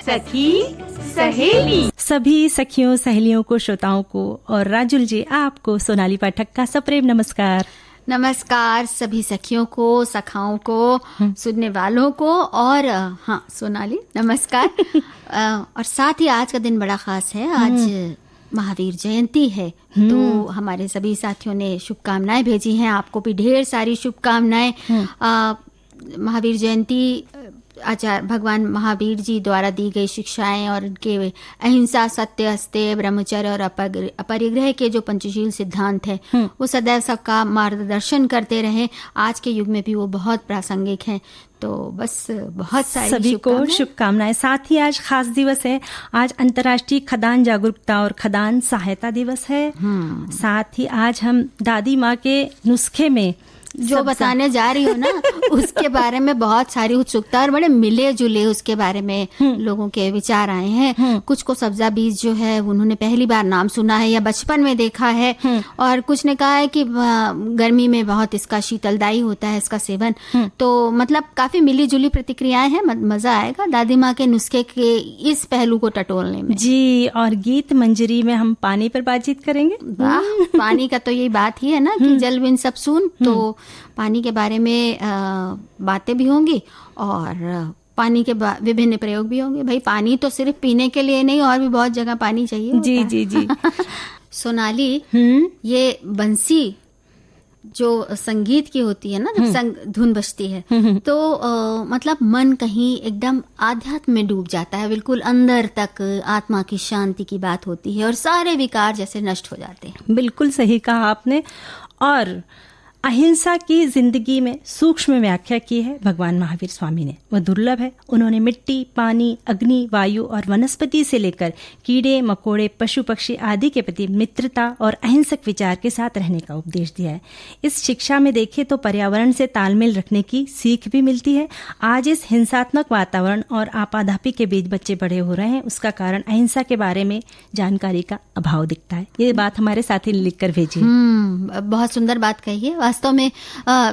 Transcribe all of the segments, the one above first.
सखी सहेली। सभी सखियों सहेलियों को, श्रोताओं को और राजुल जी आपको सोनाली पाठक का सप्रेम नमस्कार। नमस्कार सभी सखियों को, सखाओं को, सुनने वालों को और हाँ सोनाली नमस्कार। और साथ ही आज का दिन बड़ा खास है, आज महावीर जयंती है। तो हमारे सभी साथियों ने शुभकामनाएं भेजी हैं, आपको भी ढेर सारी शुभकामनाएं। महावीर जयंती आचार्य भगवान महावीर जी द्वारा दी गई शिक्षाएं और उनके अहिंसा, सत्य, अस्तेय, ब्रह्मचर्य और अपरिग्रह के जो पंचशील सिद्धांत है वो सदैव सबका मार्गदर्शन करते रहे। आज के युग में भी वो बहुत प्रासंगिक हैं। तो बस बहुत सारी सभी को शुभकामनाएं। साथ ही आज खास दिवस है, आज अंतर्राष्ट्रीय खदान जागरूकता और खदान सहायता दिवस है। साथ ही आज हम दादी माँ के नुस्खे में जो बताने जा रही हो ना उसके बारे में बहुत सारी उत्सुकता और बड़े मिले जुले उसके बारे में लोगों के विचार आए हैं। कुछ को सब्जा बीज जो है उन्होंने पहली बार नाम सुना है या बचपन में देखा है, और कुछ ने कहा है कि गर्मी में बहुत इसका शीतलदायी होता है इसका सेवन। तो मतलब काफी मिली जुली प्रतिक्रियाएं हैं। मजा आएगा दादी माँ के नुस्खे के इस पहलू को टटोलने में जी। और गीत मंजरी में हम पानी पर बातचीत करेंगे। वाह, पानी का तो यही बात ही है ना कि जल बिन सब सून। तो पानी के बारे में बातें भी होंगी और पानी के विभिन्न प्रयोग भी होंगे। भाई पानी तो सिर्फ पीने के लिए नहीं, और भी बहुत जगह पानी चाहिए जी जी जी। सोनाली, ये बंसी जो संगीत की होती है ना, जब धुन बजती है तो मतलब मन कहीं एकदम आध्यात्म में डूब जाता है, बिल्कुल अंदर तक आत्मा की शांति की बात होती है और सारे विकार जैसे नष्ट हो जाते हैं। बिल्कुल सही कहा आपने। और अहिंसा की जिंदगी में सूक्ष्म व्याख्या की है भगवान महावीर स्वामी ने, वह दुर्लभ है। उन्होंने मिट्टी, पानी, अग्नि, वायु और वनस्पति से लेकर कीड़े मकोड़े, पशु पक्षी आदि के प्रति मित्रता और अहिंसक विचार के साथ रहने का उपदेश दिया है। इस शिक्षा में देखें तो पर्यावरण से तालमेल रखने की सीख भी मिलती है। आज इस हिंसात्मक वातावरण और आपाधापी के बीच बच्चे बड़े हो रहे हैं, उसका कारण अहिंसा के बारे में जानकारी का अभाव दिखता है। ये बात हमारे साथी ने लिखकर भेजी है। बहुत सुंदर बात कही है। वास्तव में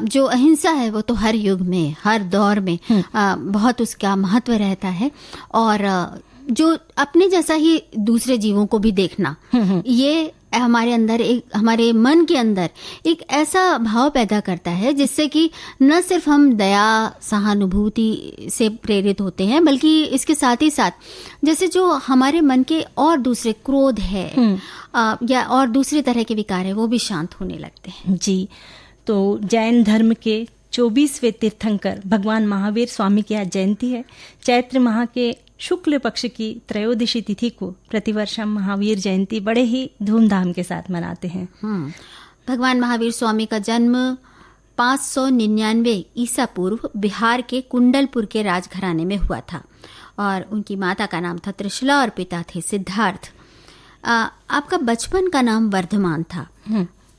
जो अहिंसा है वो तो हर युग में, हर दौर में बहुत उसका महत्व रहता है। और जो अपने जैसा ही दूसरे जीवों को भी देखना, ये हमारे अंदर हमारे मन के अंदर एक ऐसा भाव पैदा करता है जिससे कि न सिर्फ हम दया सहानुभूति से प्रेरित होते हैं, बल्कि इसके साथ ही साथ जैसे जो हमारे मन के और दूसरे क्रोध है या और दूसरी तरह के विकार है वो भी शांत होने लगते हैं जी। तो जैन धर्म के 24वें तीर्थंकर भगवान महावीर स्वामी की आज जयंती है। चैत्र माह के शुक्ल पक्ष की त्रयोदशी तिथि को प्रतिवर्ष हम महावीर जयंती बड़े ही धूमधाम के साथ मनाते हैं। भगवान महावीर स्वामी का जन्म 599 ईसा पूर्व बिहार के कुंडलपुर के राजघराने में हुआ था और उनकी माता का नाम था त्रिशला और पिता थे सिद्धार्थ। आपका बचपन का नाम वर्धमान था।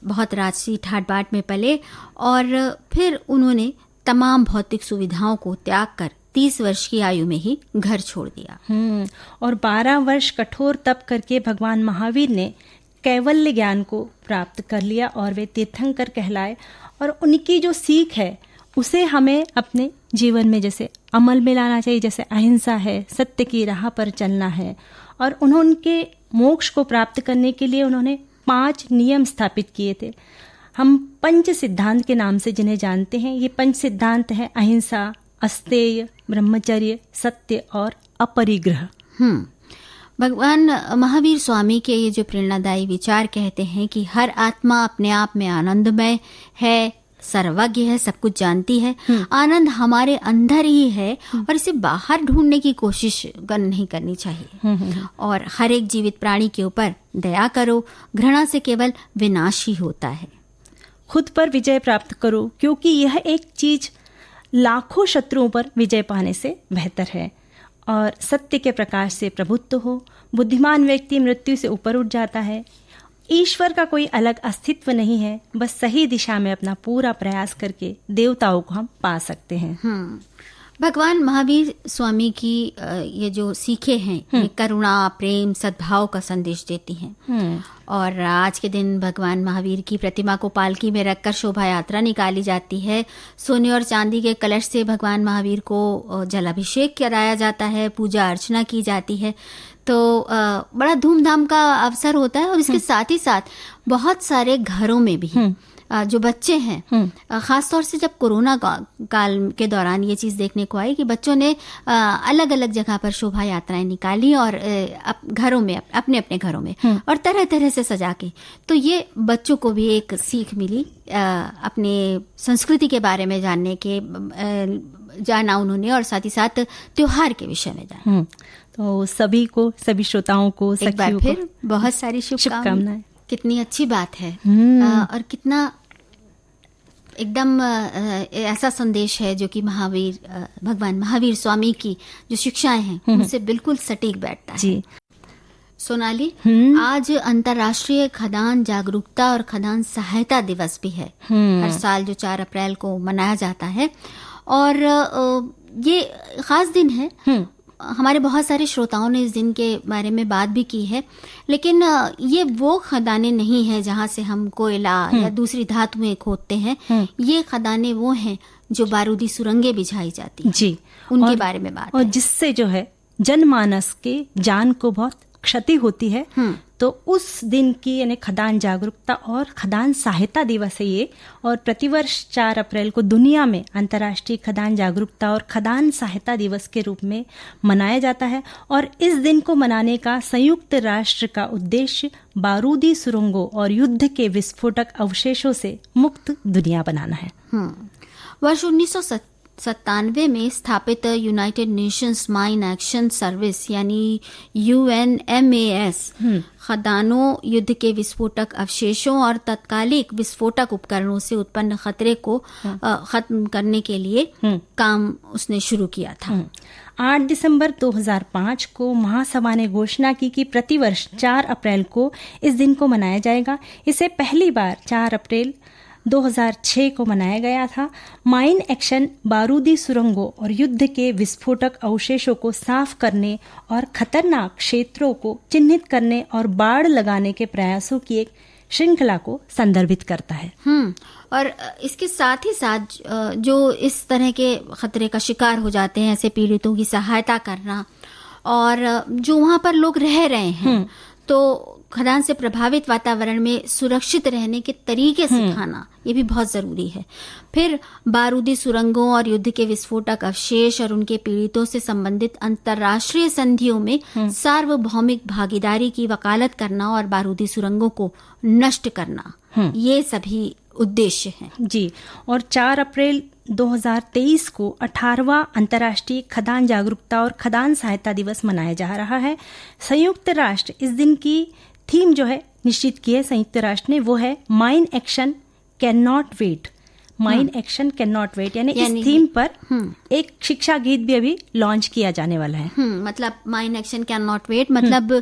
बहुत राजसी ठाट बाट में पले और फिर उन्होंने तमाम भौतिक सुविधाओं को त्याग कर 30 वर्ष की आयु में ही घर छोड़ दिया। और 12 वर्ष कठोर तप करके भगवान महावीर ने कैवल्य ज्ञान को प्राप्त कर लिया और वे तीर्थंकर कहलाए। और उनकी जो सीख है उसे हमें अपने जीवन में जैसे अमल में लाना चाहिए, जैसे अहिंसा है, सत्य की राह पर चलना है। और उन्होंने मोक्ष को प्राप्त करने के लिए उन्होंने 5 नियम स्थापित किए थे। हम पंच सिद्धांत के नाम से जिन्हें जानते हैं, ये पंच सिद्धांत है अहिंसा, अस्तेय, ब्रह्मचर्य, सत्य और अपरिग्रह। भगवान महावीर स्वामी के ये जो प्रेरणादायी विचार कहते हैं कि हर आत्मा अपने आप में आनंदमय है, सर्वज्ञ है, सब कुछ जानती है। आनंद हमारे अंदर ही है और इसे बाहर ढूंढने की कोशिश नहीं करनी चाहिए। और हर एक जीवित प्राणी के ऊपर दया करो, घृणा से केवल विनाश ही होता है। खुद पर विजय प्राप्त करो, क्योंकि यह एक चीज लाखों शत्रुओं पर विजय पाने से बेहतर है। और सत्य के प्रकाश से प्रभुत्व हो। बुद्धिमान व्यक्ति मृत्यु से ऊपर उठ जाता है। ईश्वर का कोई अलग अस्तित्व नहीं है, बस सही दिशा में अपना पूरा प्रयास करके देवताओं को हम पा सकते हैं। भगवान महावीर स्वामी की ये जो सीखे हैं ये करुणा, प्रेम, सद्भाव का संदेश देती हैं। और आज के दिन भगवान महावीर की प्रतिमा को पालकी में रखकर शोभा यात्रा निकाली जाती है। सोने और चांदी के कलश से भगवान महावीर को जलाभिषेक कराया जाता है, पूजा अर्चना की जाती है। तो बड़ा धूमधाम का अवसर होता है। और इसके साथ ही साथ बहुत सारे घरों में भी जो बच्चे हैं, खासतौर से जब कोरोना काल के दौरान ये चीज देखने को आई कि बच्चों ने अलग अलग जगह पर शोभा यात्राएं निकाली और घरों में, अपने अपने घरों में, और तरह तरह से सजा के। तो ये बच्चों को भी एक सीख मिली, अपने संस्कृति के बारे में जाना उन्होंने, और साथ ही साथ त्योहार के विषय में जाना। तो सभी सभी श्रोताओं को एक बार फिर बहुत सारी शुभकामनाएं। कितनी अच्छी बात है और कितना एकदम ऐसा संदेश है जो कि भगवान महावीर स्वामी की जो शिक्षाएं हैं उनसे बिल्कुल सटीक बैठता है जी। सोनाली, आज अंतर्राष्ट्रीय खदान जागरूकता और खदान सहायता दिवस भी है। हर साल जो 4 अप्रैल को मनाया जाता है, और ये खास दिन है। हमारे बहुत सारे श्रोताओं ने इस दिन के बारे में बात भी की है, लेकिन ये वो खदानें नहीं है जहाँ से हम कोयला या दूसरी धातुएं खोदते हैं। ये खदानें वो हैं जो बारूदी सुरंगें बिछाई जाती हैं जी, उनके बारे में बात। और जिससे जो है जनमानस के जान को बहुत क्षति होती है। तो उस दिन की यानी खदान जागरूकता और खदान सहायता दिवस है ये, और प्रतिवर्ष 4 अप्रैल को दुनिया में अंतर्राष्ट्रीय खदान जागरूकता और खदान सहायता दिवस के रूप में मनाया जाता है। और इस दिन को मनाने का संयुक्त राष्ट्र का उद्देश्य बारूदी सुरंगों और युद्ध के विस्फोटक अवशेषों से मुक्त दुनिया बनाना है। वर्ष 1997 में स्थापित United Nations mine action service यानी UNMAS खदानों, युद्ध के विस्फोटक अवशेषों और तत्कालिक विस्फोटक उपकरणों से उत्पन्न खतरे को खत्म करने के लिए काम उसने शुरू किया था। 8 दिसंबर 2005 को महासभा ने घोषणा की कि प्रतिवर्ष 4 अप्रैल को इस दिन को मनाया जाएगा। इसे पहली बार 4 अप्रैल 2006 को मनाया गया था। माइन एक्शन बारूदी सुरंगों और युद्ध के विस्फोटक अवशेषों को साफ करने और खतरनाक क्षेत्रों को चिन्हित करने और बाड़ लगाने के प्रयासों की एक श्रृंखला को संदर्भित करता है। और इसके साथ ही साथ जो इस तरह के खतरे का शिकार हो जाते हैं, ऐसे पीड़ितों की सहायता करना, और जो वहां पर लोग रह रहे हैं तो खदान से प्रभावित वातावरण में सुरक्षित रहने के तरीके सिखाना, ये भी बहुत जरूरी है। फिर बारूदी सुरंगों और युद्ध के विस्फोटक अवशेष और उनके पीड़ितों से संबंधित अंतर्राष्ट्रीय संधियों में सार्वभौमिक भागीदारी की वकालत करना और बारूदी सुरंगों को नष्ट करना, ये सभी उद्देश्य हैं जी। और 4 अप्रैल 2023 को 18वां अंतर्राष्ट्रीय खदान जागरूकता और खदान सहायता दिवस मनाया जा रहा है। संयुक्त राष्ट्र इस दिन की थीम जो है निश्चित की है संयुक्त राष्ट्र ने, वो है mine action can not wait. Mine action can not wait यानी इस थीम पर एक शिक्षा गीत भी अभी लॉन्च किया जाने वाला है। मतलब mine action can not wait मतलब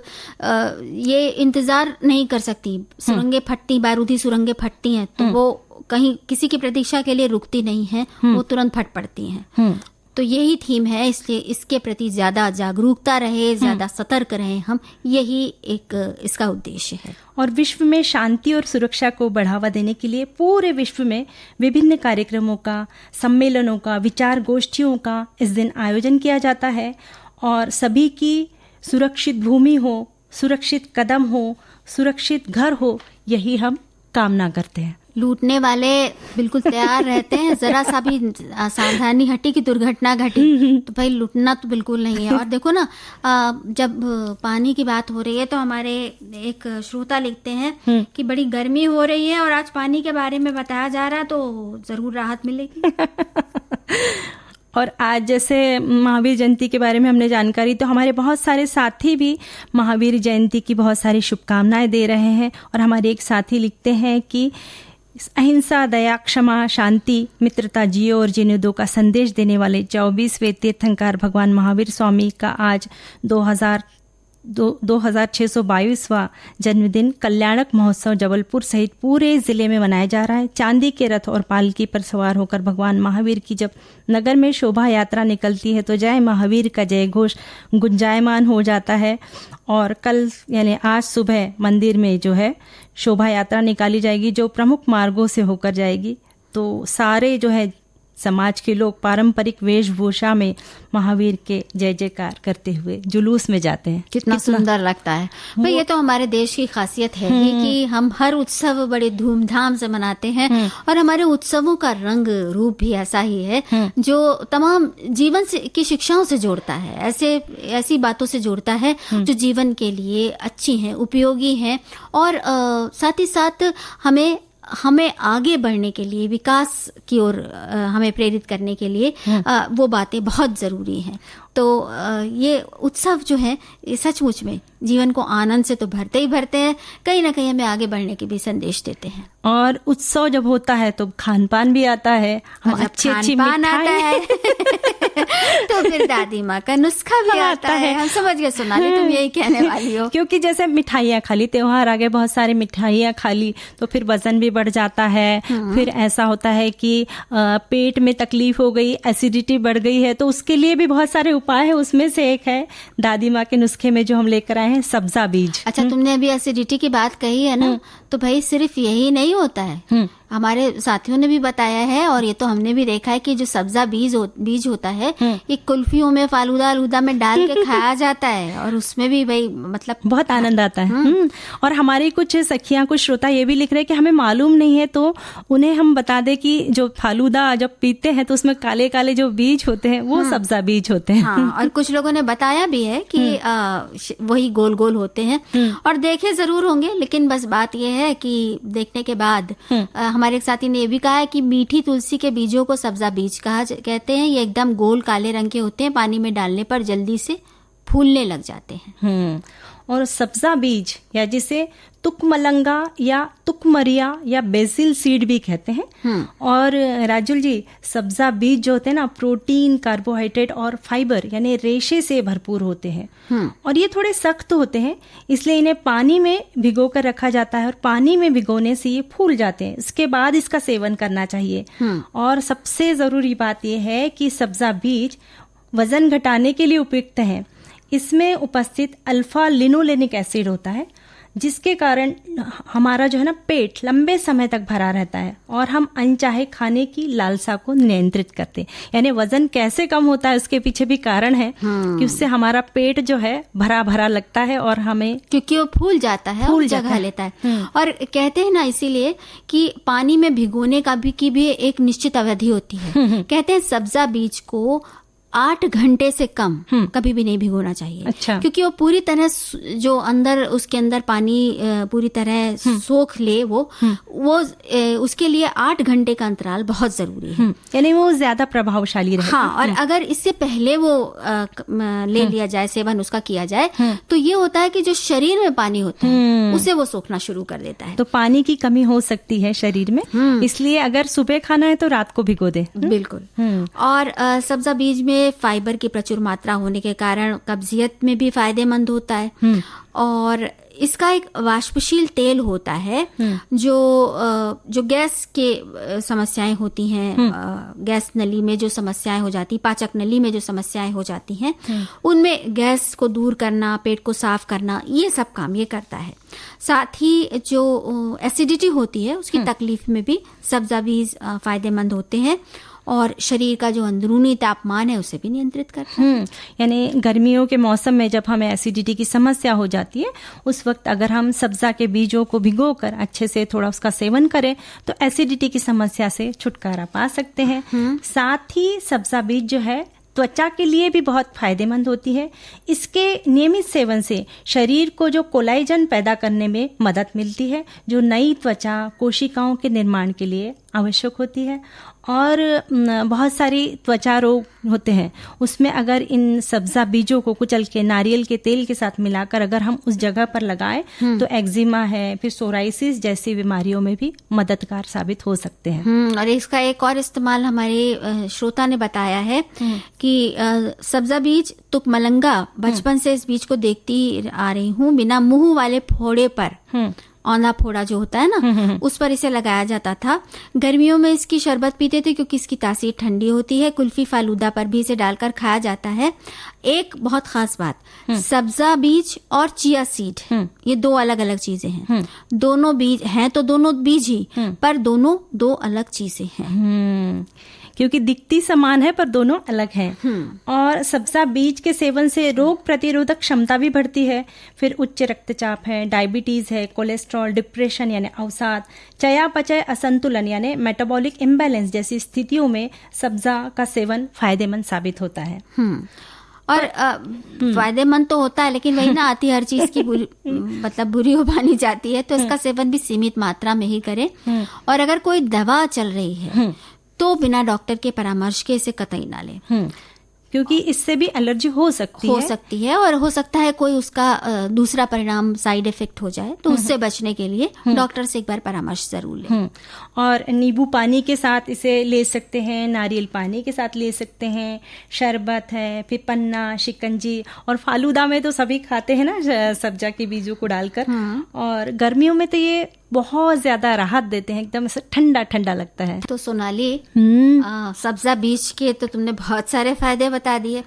ये इंतजार नहीं कर सकती। सुरंगें फटती, बारूदी सुरंगें फटती हैं तो वो कहीं किसी की प्रतीक्षा के लिए रुकती नहीं है, वो तुरंत फट पड़ती हैं। तो यही थीम है, इसलिए इसके प्रति ज्यादा जागरूकता रहे, ज्यादा सतर्क रहे हम, यही एक इसका उद्देश्य है। और विश्व में शांति और सुरक्षा को बढ़ावा देने के लिए पूरे विश्व में विभिन्न कार्यक्रमों का, सम्मेलनों का, विचार गोष्ठियों का इस दिन आयोजन किया जाता है। और सभी की सुरक्षित भूमि हो, सुरक्षित कदम हो, सुरक्षित घर हो, यही हम कामना करते हैं। लूटने वाले बिल्कुल तैयार रहते हैं, जरा सा भी सावधानी हटी कि दुर्घटना घटी तो भाई लूटना तो बिल्कुल नहीं है। और देखो ना, जब पानी की बात हो रही है तो हमारे एक श्रोता लिखते हैं कि बड़ी गर्मी हो रही है और आज पानी के बारे में बताया जा रहा है तो जरूर राहत मिलेगी। और आज जैसे महावीर जयंती के बारे में हमने जानकारी, तो हमारे बहुत सारे साथी भी महावीर जयंती की बहुत सारी शुभकामनाएं दे रहे हैं। और हमारे एक साथी लिखते हैं कि अहिंसा, दया, क्षमा, शांति, मित्रता जियो और जीने दो का संदेश देने वाले 24वें तीर्थंकर भगवान महावीर स्वामी का आज 2622वां जन्मदिन कल्याणक महोत्सव जबलपुर सहित पूरे जिले में मनाया जा रहा है। चांदी के रथ और पालकी पर सवार होकर भगवान महावीर की जब नगर में शोभा यात्रा निकलती है तो जय महावीर का जय घोष गुंजायमान हो जाता है। और कल यानी आज सुबह मंदिर में जो है शोभा यात्रा निकाली जाएगी जो प्रमुख मार्गों से होकर जाएगी। तो सारे जो है समाज के लोग पारंपरिक वेशभूषा में महावीर के जय जयकार करते हुए जुलूस में जाते हैं। कितना सुंदर लगता है भाई। ये तो हमारे देश की खासियत है ही कि हम हर उत्सव बड़े धूमधाम से मनाते हैं और हमारे उत्सवों का रंग रूप भी ऐसा ही है जो तमाम जीवन से की शिक्षाओं से जोड़ता है, ऐसी बातों से जोड़ता है जो जीवन के लिए अच्छी हैं, उपयोगी हैं और साथ ही साथ हमें आगे बढ़ने के लिए, विकास की ओर हमें प्रेरित करने के लिए वो बातें बहुत जरूरी हैं। तो ये उत्सव जो है ये सचमुच में जीवन को आनंद से तो भरते ही भरते हैं, कहीं ना कहीं हमें आगे बढ़ने के भी संदेश देते हैं। और उत्सव जब होता है तो खान पान भी आता है, हम अच्छी पान आता है तो फिर दादी माँ का नुस्खा भी आता है। हम समझ गए सोनाली, तुम यही कहने वाली हो। क्योंकि जैसे मिठाइयाँ खा ली, त्योहार आ गए, बहुत सारी मिठाइयाँ खा ली तो फिर वजन भी बढ़ जाता है। फिर ऐसा होता है कि पेट में तकलीफ हो गई, एसिडिटी बढ़ गई है, तो उसके लिए भी बहुत सारे उपाय है। उसमें से एक है दादी माँ के नुस्खे में जो हम लेकर आए हैं, सब्जा बीज। अच्छा, तुमने अभी एसिडिटी की बात कही है ना, तो भाई सिर्फ यही नहीं होता है, हमारे साथियों ने भी बताया है और ये तो हमने भी देखा है कि जो सब्जा बीज होता है ये कुल्फियों में, फालूदा में डाल के खाया जाता है और उसमें भी भाई मतलब बहुत आनंद आता है। और हमारी कुछ सखियां, कुछ श्रोता ये भी लिख रहे हैं कि हमें मालूम नहीं है, तो उन्हें हम बता दें कि जो फालूदा जब पीते हैं तो उसमें काले काले जो बीज होते हैं वो सब्जा बीज होते हैं। हाँ, और कुछ लोगों ने बताया भी है कि वही गोल गोल होते हैं और देखे जरूर होंगे, लेकिन बस बात यह है कि देखने के बाद हमारे एक साथी ने ये भी कहा है कि मीठी तुलसी के बीजों को सब्जा बीज कहते हैं। ये एकदम गोल काले रंग के होते हैं, पानी में डालने पर जल्दी से फूलने लग जाते हैं। और सब्जा बीज या जिसे तुकमलंगा या तुकमरिया या बेसिल सीड भी कहते हैं। और राजुल जी, सब्जा बीज जो होते हैं ना, प्रोटीन, कार्बोहाइड्रेट और फाइबर यानी रेशे से भरपूर होते हैं और ये थोड़े सख्त होते हैं, इसलिए इन्हें पानी में भिगो कर रखा जाता है और पानी में भिगोने से ये फूल जाते हैं। इसके बाद इसका सेवन करना चाहिए। और सबसे जरूरी बात यह है कि सब्जा बीज वजन घटाने के लिए उपयुक्त है। इसमें उपस्थित अल्फा लिनोलेनिक एसिड होता है जिसके कारण हमारा जो है ना पेट लंबे समय तक भरा रहता है और हम अनचाहे खाने की लालसा को नियंत्रित करते हैं। यानी वजन कैसे कम होता है उसके पीछे भी कारण है कि उससे हमारा पेट जो है भरा भरा लगता है और हमें, क्योंकि वो फूल जाता है, फूल जगह लेता है। और कहते हैं ना इसीलिए कि पानी में भिगोने की भी एक निश्चित अवधि होती है। कहते हैं सब्जा बीज को 8 घंटे से कम कभी भी नहीं भिगोना चाहिए। अच्छा। क्योंकि वो पूरी तरह जो उसके अंदर पानी पूरी तरह सोख ले, वो उसके लिए 8 घंटे का अंतराल बहुत जरूरी है। यानी वो ज्यादा प्रभावशाली रहेगा। हाँ, और अगर इससे पहले वो ले लिया जाए, सेवन उसका किया जाए, तो ये होता है कि जो शरीर में पानी होता है उसे वो सोखना शुरू कर देता है। तो पानी की कमी हो सकती है शरीर में, इसलिए अगर सुबह खाना है तो रात को भिगो दे। बिल्कुल। और सब्जा बीज में फाइबर की प्रचुर मात्रा होने के कारण कब्जियत में भी फायदेमंद होता है। और इसका एक वाष्पशील तेल होता है जो गैस के समस्याएं होती हैं, गैस नली में जो समस्याएं हो जाती, पाचक नली में जो समस्याएं हो जाती हैं, उनमें गैस को दूर करना, पेट को साफ करना, ये सब काम ये करता है। साथ ही जो एसिडिटी होती है उसकी तकलीफ में भी सब्जा बीज फायदेमंद होते हैं और शरीर का जो अंदरूनी तापमान है उसे भी नियंत्रित करता है। यानी गर्मियों के मौसम में जब हमें एसिडिटी की समस्या हो जाती है उस वक्त अगर हम सब्जा के बीजों को भिगोकर अच्छे से थोड़ा उसका सेवन करें तो एसिडिटी की समस्या से छुटकारा पा सकते हैं। साथ ही सब्जा बीज जो है त्वचा के लिए भी बहुत फायदेमंद होती है। इसके नियमित सेवन से शरीर को जो कोलाजन पैदा करने में मदद मिलती है जो नई त्वचा कोशिकाओं के निर्माण के लिए आवश्यक होती है। और बहुत सारी त्वचा रोग होते हैं, उसमें अगर इन सब्जा बीजों को कुचल के नारियल के तेल के साथ मिलाकर अगर हम उस जगह पर लगाएं तो एक्जिमा है, फिर सोराइसिस जैसी बीमारियों में भी मददगार साबित हो सकते हैं। और इसका एक और इस्तेमाल हमारे श्रोता ने बताया है कि सब्जा बीज तुकमलंगा, बचपन से इस बीज को देखती आ रही हूँ, बिना मुंह वाले फोड़े पर, औंधा फोड़ा जो होता है ना, उस पर इसे लगाया जाता था। गर्मियों में इसकी शरबत पीते थे क्योंकि इसकी तासीर ठंडी होती है। कुल्फी फालूदा पर भी इसे डालकर खाया जाता है। एक बहुत खास बात, सब्जा बीज और चिया सीड, ये दो अलग अलग चीजें हैं। दोनों बीज हैं तो दोनों बीज ही, पर दोनों दो अलग चीजें हैं, क्योंकि दिखती समान है पर दोनों अलग हैं। और सब्जा बीज के सेवन से रोग प्रतिरोधक क्षमता भी बढ़ती है। फिर उच्च रक्तचाप है, डायबिटीज है, कोलेस्ट्रॉल, डिप्रेशन यानी अवसाद, चयापचय असंतुलन यानी मेटाबॉलिक इम्बैलेंस जैसी स्थितियों में सब्जा का सेवन फायदेमंद साबित होता है। और फायदेमंद तो होता है, लेकिन वही ना, आती हर चीज की मतलब बुरी हो मानी जाती है, तो इसका सेवन भी सीमित मात्रा में ही करें। और अगर कोई दवा चल रही है तो बिना डॉक्टर के परामर्श के इसे कतई ना लें, क्योंकि इससे भी एलर्जी हो सकती है और हो सकता है कोई उसका दूसरा परिणाम, साइड इफेक्ट हो जाए, तो उससे बचने के लिए डॉक्टर से एक बार परामर्श जरूर लें। और नींबू पानी के साथ इसे ले सकते हैं, नारियल पानी के साथ ले सकते हैं, शरबत है, फिर पन्ना, शिकंजी, और फालूदा में तो सभी खाते हैं ना सब्जा के बीजों को डालकर। और गर्मियों में तो ये बहुत ज्यादा राहत देते हैं, एकदम ऐसे ठंडा ठंडा लगता है। तो सोनाली, सब्जा बीज के तो तुमने बहुत सारे फायदे बता दिए,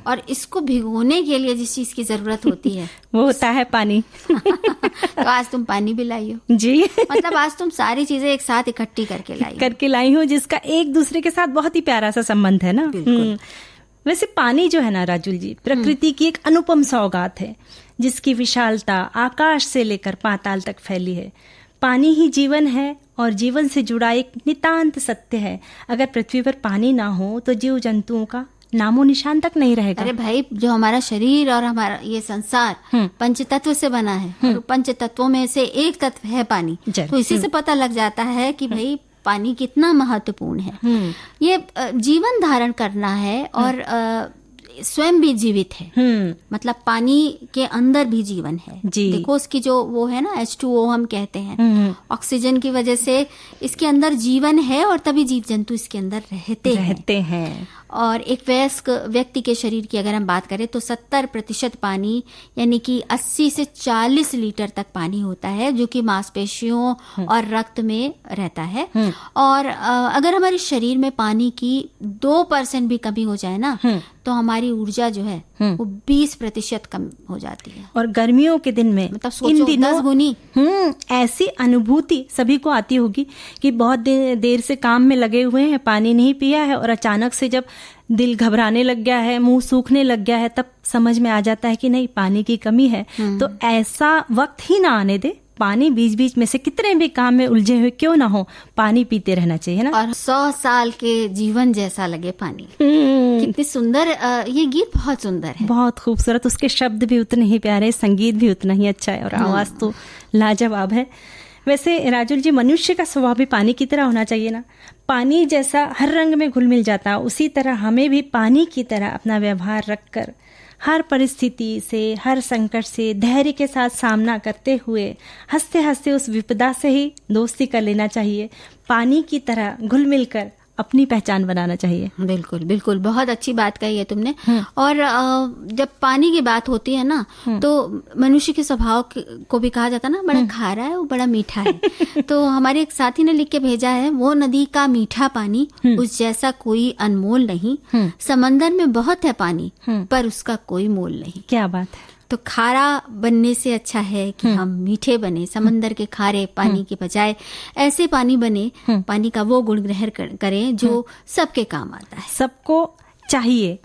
और इसको भिगोने के लिए जिस चीज की जरूरत होती है वो होता है पानी। तो आज तुम पानी भी लाई हो जी। मतलब आज तुम सारी चीजें एक साथ इकट्ठी करके लाई हो, जिसका एक दूसरे के साथ बहुत ही प्यारा सा संबंध है ना। वैसे पानी जो है ना राजुल जी, प्रकृति की एक अनुपम सौगात है, जिसकी विशालता आकाश से लेकर पाताल तक फैली है। पानी ही जीवन है और जीवन से जुड़ा एक नितांत सत्य है। अगर पृथ्वी पर पानी ना हो तो जीव जंतुओं का नामो निशान तक नहीं रहेगा। अरे भाई, जो हमारा शरीर और हमारा ये संसार पंच तत्व से बना है, और पंच तत्वों में से एक तत्व है पानी, तो इसी से पता लग जाता है कि भाई पानी कितना महत्वपूर्ण है। ये जीवन धारण करना है और स्वयं भी जीवित है, मतलब पानी के अंदर भी जीवन है। देखो उसकी जो वो है ना H2O हम कहते हैं, ऑक्सीजन की वजह से इसके अंदर जीवन है, और तभी जीव जंतु इसके अंदर रहते हैं। और एक वयस्क व्यक्ति के शरीर की अगर हम बात करें तो 70% पानी, यानी कि 80 से 40 लीटर तक पानी होता है, जो कि मांसपेशियों और रक्त में रहता है। और अगर हमारे शरीर में पानी की 2% भी कमी हो जाए ना, तो हमारी ऊर्जा जो है वो 20% कम हो जाती है। और गर्मियों के दिन में मतलब सोचो 10 गुनी ऐसी अनुभूति सभी को आती होगी कि बहुत देर से काम में लगे हुए हैं, पानी नहीं पिया है, और अचानक से जब दिल घबराने लग गया है, मुंह सूखने लग गया है, तब समझ में आ जाता है कि नहीं, पानी की कमी है। तो ऐसा वक्त ही ना आने दे, पानी बीच बीच में से कितने भी काम में उलझे हुए क्यों ना हो, पानी पीते रहना चाहिए ना। और 100 साल के जीवन जैसा लगे पानी। कितनी सुंदर, ये गीत बहुत सुंदर है, बहुत खूबसूरत। उसके शब्द भी उतने ही प्यारे, संगीत भी उतना ही अच्छा है, और आवाज तो लाजवाब है। वैसे राजुल जी, मनुष्य का स्वभाव भी पानी की तरह होना चाहिए ना। पानी जैसा हर रंग में घुल मिल जाता, उसी तरह हमें भी पानी की तरह अपना व्यवहार रखकर हर परिस्थिति से, हर संकट से धैर्य के साथ सामना करते हुए हंसते हंसते उस विपदा से ही दोस्ती कर लेना चाहिए। पानी की तरह घुल मिलकर अपनी पहचान बनाना चाहिए। बिल्कुल बिल्कुल, बहुत अच्छी बात कही है तुमने। और जब पानी की बात होती है ना, तो मनुष्य के स्वभाव को भी कहा जाता है ना, बड़ा खारा है वो बड़ा मीठा है। तो हमारे एक साथी ने लिख के भेजा है, वो नदी का मीठा पानी उस जैसा कोई अनमोल नहीं, समंदर में बहुत है पानी पर उसका कोई मोल नहीं। क्या बात है। तो खारा बनने से अच्छा है कि हम मीठे बने, समंदर के खारे पानी के बजाय ऐसे पानी बने, पानी का वो गुण ग्रहण करें जो सबके काम आता है। सबको चाहिए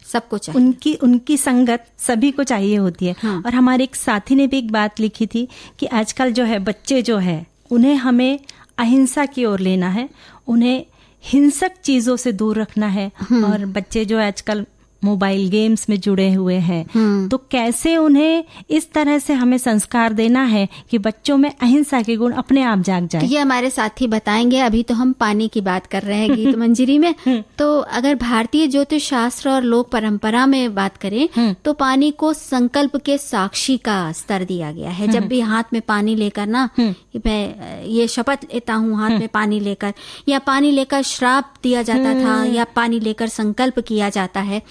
उनकी संगत सभी को चाहिए होती है। और हमारे एक साथी ने भी एक बात लिखी थी कि आजकल जो है बच्चे जो है, उन्हें हमें अहिंसा की ओर लेना है, उन्हें हिंसक चीजों से दूर रखना है। और बच्चे जो आजकल मोबाइल गेम्स में जुड़े हुए हैं, तो कैसे उन्हें इस तरह से हमें संस्कार देना है कि बच्चों में अहिंसा के गुण अपने आप जाग जाए? ये हमारे साथी बताएंगे। अभी तो हम पानी की बात कर रहे हैं गीत मंजरी में। तो अगर भारतीय ज्योतिष शास्त्र और लोक परंपरा में बात करें तो पानी को संकल्प के साक्षी का स्तर दिया गया है। जब भी हाथ में पानी लेकर ना, मैं ये शपथ लेता हूँ हाथ में पानी लेकर, या पानी लेकर श्राप दिया जाता था, या पानी लेकर संकल्प किया जाता है।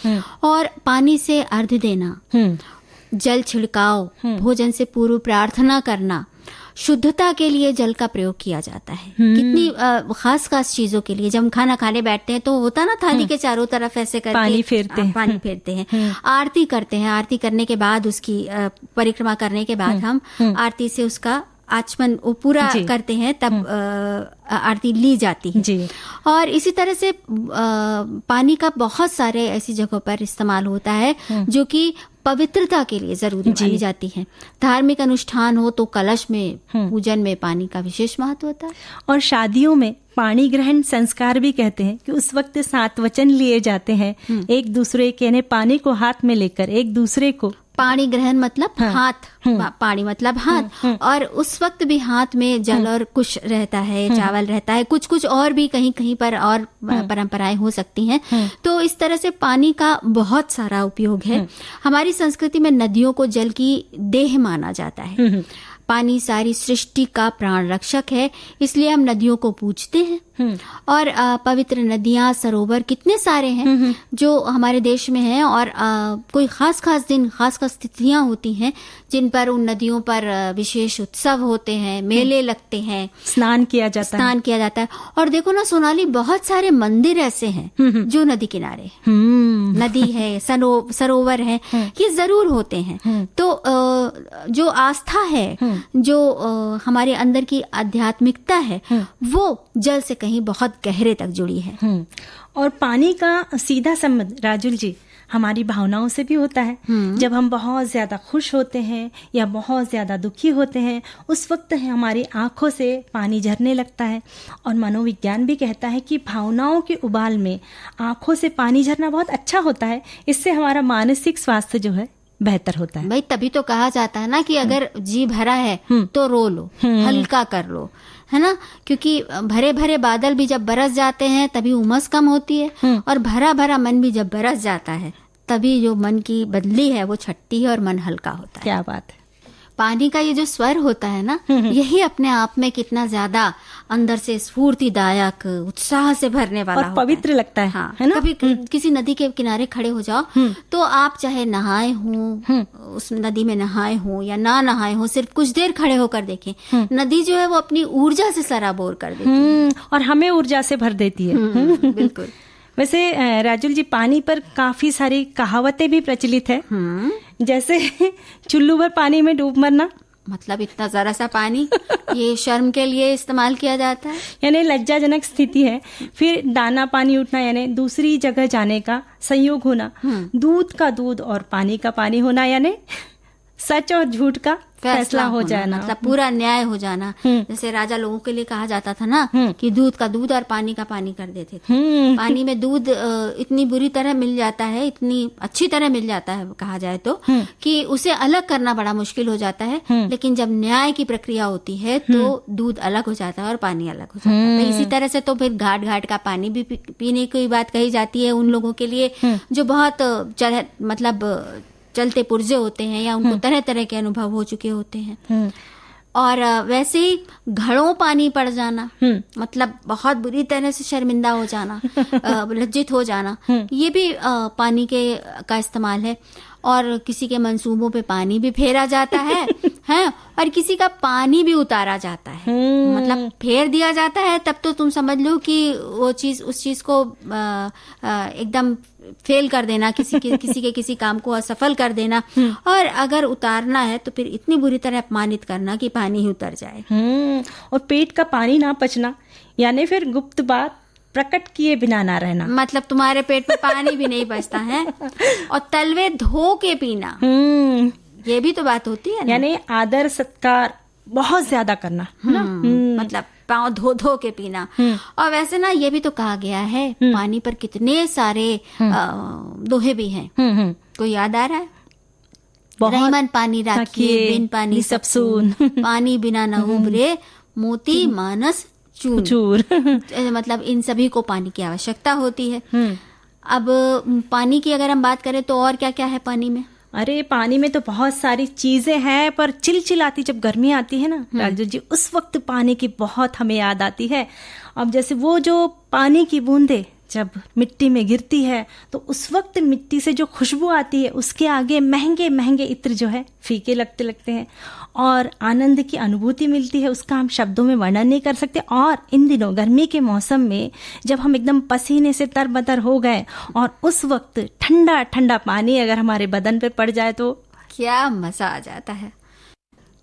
और पानी से अर्घ्य देना, जल छिड़काव, भोजन से पूर्व प्रार्थना करना, शुद्धता के लिए जल का प्रयोग किया जाता है। कितनी खास खास चीजों के लिए। जब हम खाना खाने बैठते हैं तो होता ना, थाली के चारों तरफ ऐसे करके पानी फेरते हैं। आरती करते हैं, आरती करने के बाद उसकी परिक्रमा करने के बाद हम आरती से उसका आचमन पूरा करते हैं, तब आरती ली जाती है जी। और इसी तरह से पानी का बहुत सारे ऐसी जगहों पर इस्तेमाल होता है जो कि पवित्रता के लिए जरूरी मानी जाती है। धार्मिक अनुष्ठान हो तो कलश में पूजन में पानी का विशेष महत्व होता है। और शादियों में पानी ग्रहण संस्कार भी कहते हैं कि उस वक्त 7 वचन लिए जाते हैं, एक दूसरे के पानी को हाथ में लेकर एक दूसरे को। पानी ग्रहण मतलब हाथ, पानी मतलब हाथ। और उस वक्त भी हाथ में जल और कुछ रहता है, चावल रहता है, कुछ कुछ और भी कहीं कहीं पर और परंपराएं हो सकती हैं। तो इस तरह से पानी का बहुत सारा उपयोग है। हमारी संस्कृति में नदियों को जल की देह माना जाता है। पानी सारी सृष्टि का प्राण रक्षक है, इसलिए हम नदियों को पूजते हैं। और पवित्र नदियां, सरोवर कितने सारे हैं जो हमारे देश में हैं। और कोई खास खास दिन, खास खास तिथियां होती हैं जिन पर उन नदियों पर विशेष उत्सव होते हैं, मेले लगते हैं, स्नान किया जाता है। और देखो ना सोनाली, बहुत सारे मंदिर ऐसे हैं जो नदी किनारे, नदी है, सरोवर है, ये जरूर होते हैं। तो जो आस्था है, जो हमारे अंदर की आध्यात्मिकता है, वो जल से कहीं बहुत गहरे तक जुड़ी है। और पानी का सीधा संबंध राजुल जी हमारी भावनाओं से भी होता है। जब हम बहुत ज्यादा खुश होते हैं या बहुत ज्यादा दुखी होते हैं, उस वक्त हमारी आंखों से पानी झरने लगता है। और मनोविज्ञान भी कहता है कि भावनाओं के उबाल में आंखों से पानी झरना बहुत अच्छा होता है। इससे हमारा मानसिक स्वास्थ्य जो है बेहतर होता है। भाई तभी तो कहा जाता है ना कि अगर जी भरा है तो रो लो, हल्का कर लो, है ना। क्योंकि भरे भरे बादल भी जब बरस जाते हैं तभी उमस कम होती है। और भरा भरा मन भी जब बरस जाता है तभी जो मन की बदली है वो छटती है और मन हल्का होता है। क्या बात है। पानी का ये जो स्वर होता है ना, यही अपने आप में कितना ज्यादा अंदर से स्फूर्तिदायक, उत्साह से भरने वाला और पवित्र लगता है। हाँ, है ना? कभी किसी नदी के किनारे खड़े हो जाओ तो आप चाहे नहाए हो, उस नदी में नहाए हो या ना नहाए हो, सिर्फ कुछ देर खड़े होकर देखें, नदी जो है वो अपनी ऊर्जा से सराबोर कर देती है और हमें ऊर्जा से भर देती है। बिल्कुल। वैसे राजुल जी, पानी पर काफी सारी कहावतें भी प्रचलित है। जैसे चुल्लू भर पानी में डूब मरना, मतलब इतना जरा सा पानी, ये शर्म के लिए इस्तेमाल किया जाता है, यानी लज्जाजनक स्थिति है। फिर दाना पानी उठना, यानी दूसरी जगह जाने का संयोग होना। दूध का दूध और पानी का पानी होना, यानी सच और झूठ का फैसला हो जाना, मतलब पूरा न्याय हो जाना। जैसे राजा लोगों के लिए कहा जाता था ना कि दूध का दूध और पानी का पानी कर देते थे। पानी में दूध इतनी बुरी तरह मिल जाता है, इतनी अच्छी तरह मिल जाता है कहा जाए तो, कि उसे अलग करना बड़ा मुश्किल हो जाता है। लेकिन जब न्याय की प्रक्रिया होती है तो दूध अलग हो जाता है और पानी अलग हो जाता है। तो इसी तरह से तो फिर घाट घाट का पानी भी पीने की बात कही जाती है उन लोगों के लिए जो बहुत मतलब चलते पुर्जे होते हैं या उनको तरह तरह के अनुभव हो चुके होते हैं। और वैसे ही घड़ों पानी पड़ जाना, मतलब बहुत बुरी तरह से शर्मिंदा हो जाना, लज्जित हो जाना, ये भी पानी का इस्तेमाल है। और किसी के मंसूबों पे पानी भी फेरा जाता है हैं, और किसी का पानी भी उतारा जाता है, मतलब फेर दिया जाता है। तब तो तुम समझ लो कि वो चीज, उस चीज को एकदम फेल कर देना, किसी काम को असफल कर देना। और अगर उतारना है तो फिर इतनी बुरी तरह अपमानित करना कि पानी ही उतर जाए। और पेट का पानी ना पचना, यानी फिर गुप्त बात प्रकट किए बिना ना रहना, मतलब तुम्हारे पेट में पानी भी नहीं बचता है। और तलवे धो के पीना, ये भी तो बात होती है, यानी आदर सत्कार बहुत ज्यादा करना, मतलब पाँव धो धो के पीना। और वैसे ना ये भी तो कहा गया है पानी पर कितने सारे दोहे भी हैं। कोई याद आ रहा है? रहीमन पानी राखिए, बिन पानी सब सून, पानी बिना न उबरे, मोती मानस चूर। मतलब इन सभी को पानी की आवश्यकता होती है। अब पानी की अगर हम बात करें तो और क्या क्या है पानी में? अरे पानी में तो बहुत सारी चीजें हैं, पर चिलचिलाती जब गर्मी आती है ना राजू जी, उस वक्त पानी की बहुत हमें याद आती है। अब जैसे वो जो पानी की बूंदे जब मिट्टी में गिरती है तो उस वक्त मिट्टी से जो खुशबू आती है उसके आगे महंगे महंगे इत्र जो है फीके लगते हैं और आनंद की अनुभूति मिलती है, उसका हम शब्दों में वर्णन नहीं कर सकते। और इन दिनों गर्मी के मौसम में जब हम एकदम पसीने से तरबतर हो गए और उस वक्त ठंडा ठंडा पानी अगर हमारे बदन पे पड़ जाए तो क्या मजा आ जाता है।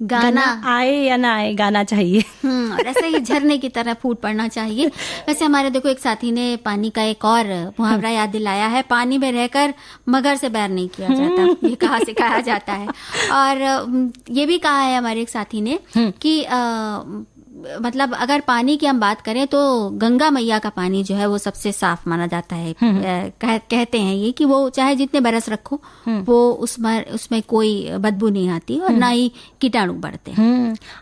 गाना आए या ना आए, गाना चाहिए। और ऐसे ही झरने की तरह फूट पड़ना चाहिए। वैसे हमारे देखो एक साथी ने पानी का एक और मुहावरा याद दिलाया है, पानी में रहकर मगर से बैर नहीं किया जाता, ये कहा सिखाया जाता है। और ये भी कहा है हमारे एक साथी ने कि मतलब अगर पानी की हम बात करें तो गंगा मैया का पानी जो है वो सबसे साफ माना जाता है। कहते हैं ये कि वो चाहे जितने बरस रखो वो उसमें कोई बदबू नहीं आती और ना ही कीटाणु बढ़ते।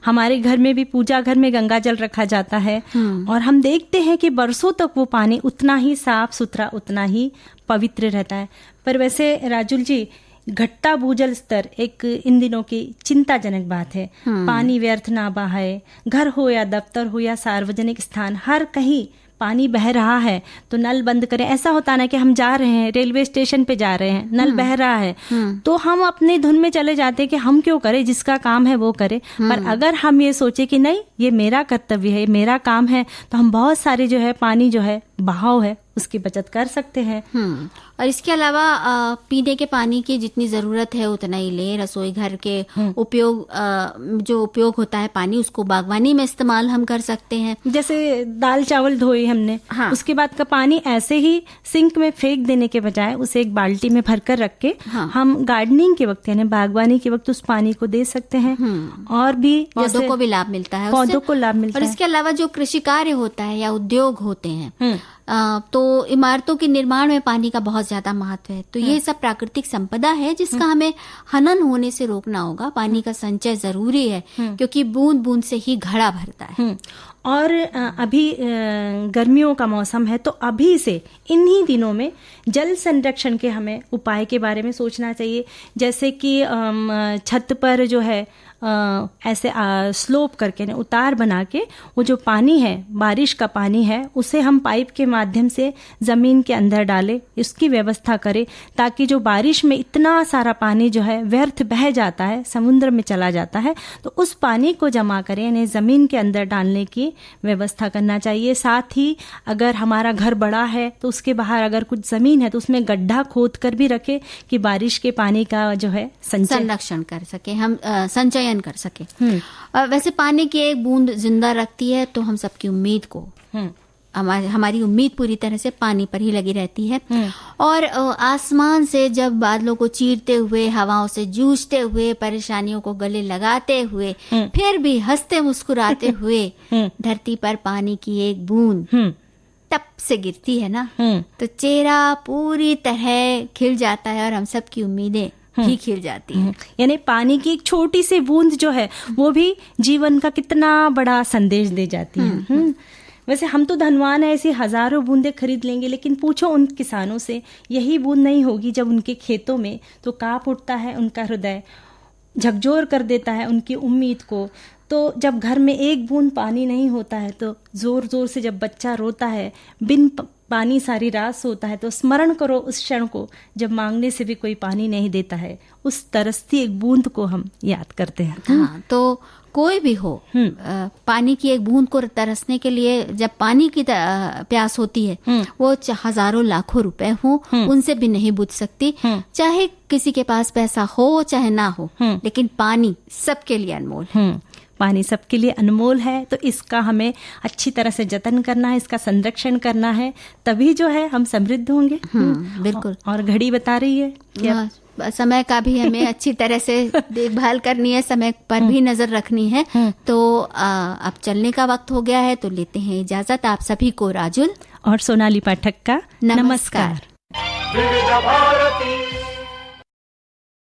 हमारे घर में भी पूजा घर में गंगा जल रखा जाता है और हम देखते हैं कि बरसों तक वो पानी उतना ही साफ सुथरा, उतना ही पवित्र रहता है। पर वैसे राजुल जी, घटता भूजल स्तर एक इन दिनों की चिंताजनक बात है। पानी व्यर्थ ना बहाए, घर हो या दफ्तर हो या सार्वजनिक स्थान, हर कहीं पानी बह रहा है तो नल बंद करें। ऐसा होता ना कि हम जा रहे हैं, रेलवे स्टेशन पे जा रहे हैं, नल बह रहा है तो हम अपनी धुन में चले जाते हैं कि हम क्यों करें, जिसका काम है वो करे। पर अगर हम ये सोचे कि नहीं ये मेरा कर्तव्य है, मेरा काम है, तो हम बहुत सारे जो है पानी जो है बहाव है उसकी बचत कर सकते हैं। और इसके अलावा पीने के पानी की जितनी जरूरत है उतना ही लें। रसोई घर के उपयोग जो उपयोग होता है पानी, उसको बागवानी में इस्तेमाल हम कर सकते हैं। जैसे दाल चावल धोए हमने, उसके बाद का पानी ऐसे ही सिंक में फेंक देने के बजाय उसे एक बाल्टी में भरकर रख के हम गार्डनिंग के वक्त यानी बागवानी के वक्त उस पानी को दे सकते हैं। और भी पौधों को भी लाभ मिलता है, पौधों को लाभ मिलता है। और इसके अलावा जो कृषि कार्य होता है या उद्योग होते हैं तो इमारतों के निर्माण में पानी का बहुत ज्यादा महत्व है। तो ये सब प्राकृतिक संपदा है जिसका हमें हनन होने से रोकना होगा। पानी का संचय जरूरी है क्योंकि बूंद बूंद से ही घड़ा भरता है। और अभी गर्मियों का मौसम है तो अभी से इन्हीं दिनों में जल संरक्षण के हमें उपाय के बारे में सोचना चाहिए। जैसे कि छत पर जो है ऐसे स्लोप करके उतार बना के वो जो पानी है, बारिश का पानी है, उसे हम पाइप के माध्यम से जमीन के अंदर डालें, इसकी व्यवस्था करें ताकि जो बारिश में इतना सारा पानी जो है व्यर्थ बह जाता है, समुद्र में चला जाता है, तो उस पानी को जमा करें, यानी जमीन के अंदर डालने की व्यवस्था करना चाहिए। साथ ही अगर हमारा घर बड़ा है तो उसके बाहर अगर कुछ जमीन है तो उसमें गड्ढा खोद कर भी रखे कि बारिश के पानी का जो है संरक्षण कर सके, हम संचयन कर सके। वैसे पानी की एक बूंद जिंदा रखती है तो हम सबकी उम्मीद को हमारी उम्मीद पूरी तरह से पानी पर ही लगी रहती है। और आसमान से जब बादलों को चीरते हुए, हवाओं से जूझते हुए, परेशानियों को गले लगाते हुए, फिर भी हंसते मुस्कुराते हुए धरती पर पानी की एक बूंद टप से गिरती है ना, तो चेहरा पूरी तरह खिल जाता है और हम सब की उम्मीदें भी खिल जाती है। यानी पानी की एक छोटी सी बूंद जो है वो भी जीवन का कितना बड़ा संदेश दे जाती है। वैसे हम तो धनवान है, ऐसी हजारों बूंदें खरीद लेंगे, लेकिन पूछो उन किसानों से, यही बूंद नहीं होगी जब उनके खेतों में तो कांप उठता है उनका हृदय, झकझोर कर देता है उनकी उम्मीद को। तो जब घर में एक बूंद पानी नहीं होता है तो जोर जोर से जब बच्चा रोता है, बिन पानी सारी रात सोता है, तो स्मरण करो उस क्षण को जब मांगने से भी कोई पानी नहीं देता है। उस तरसती एक बूंद को हम याद करते हैं। हाँ, तो कोई भी हो, पानी की एक बूंद को तरसने के लिए जब पानी की प्यास होती है, वो हजारों लाखों रुपए हो, उनसे भी नहीं बुझ सकती। चाहे किसी के पास पैसा हो चाहे ना हो, लेकिन पानी सबके लिए अनमोल है। पानी सबके लिए अनमोल है, तो इसका हमें अच्छी तरह से जतन करना है, इसका संरक्षण करना है, तभी जो है हम समृद्ध होंगे। बिल्कुल। और घड़ी बता रही है समय का भी हमें अच्छी तरह से देखभाल करनी है, समय पर भी नजर रखनी है। तो अब चलने का वक्त हो गया है, तो लेते हैं इजाजत आप सभी को। राजुल और सोनाली पाठक का नमस्कार। विविध भारती।